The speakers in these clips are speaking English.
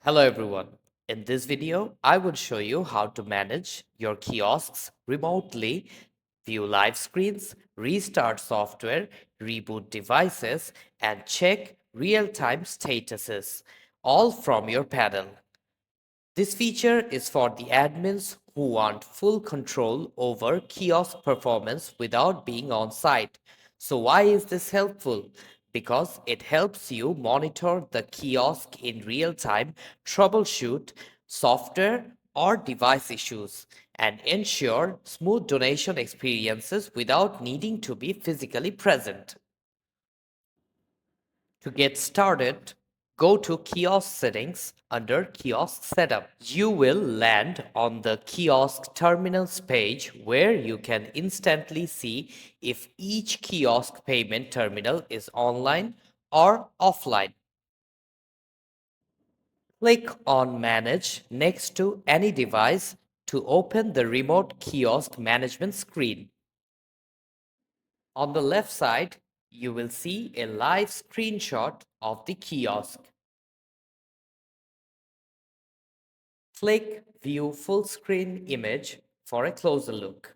Hello everyone. In this video, I will show you how to manage your kiosks remotely, view live screens, restart software, reboot devices, and check real-time statuses, all from your panel. This feature is for the admins who want full control over kiosk performance without being on site. So why is this helpful? Because it helps you monitor the kiosk in real time, troubleshoot software or device issues, and ensure smooth donation experiences without needing to be physically present. To get started, go to Kiosk Settings under Kiosk Setup. You will land on the Kiosk Terminals page where you can instantly see if each kiosk payment terminal is online or offline. Click on Manage next to any device to open the Remote Kiosk Management screen. On the left side, you will see a live screenshot of the kiosk. Click View Full Screen Image for a closer look.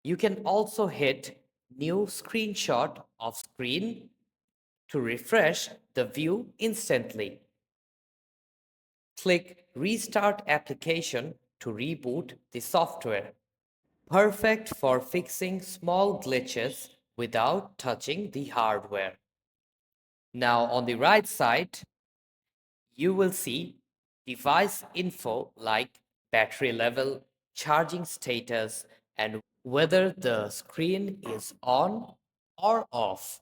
You can also hit New Screenshot of Screen to refresh the view instantly. Click Restart Application to reboot the software. Perfect for fixing small glitches without touching the hardware. Now on the right side, you will see device info like battery level, charging status, and whether the screen is on or off.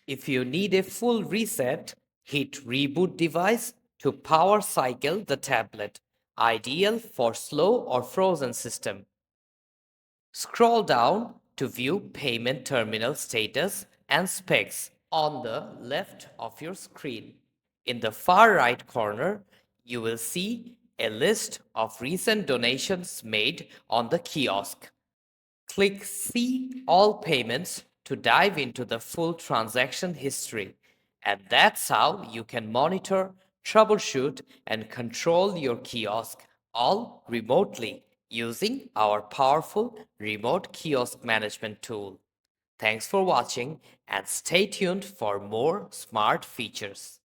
If you need a full reset, hit Reboot Device to power cycle the tablet, ideal for slow or frozen system. Scroll down to view payment terminal status and specs on the left of your screen. In the far right corner, you will see a list of recent donations made on the kiosk. Click See All Payments to dive into the full transaction history. And that's how you can monitor, troubleshoot, and control your kiosk all remotely using our powerful remote kiosk management tool. Thanks for watching and stay tuned for more smart features.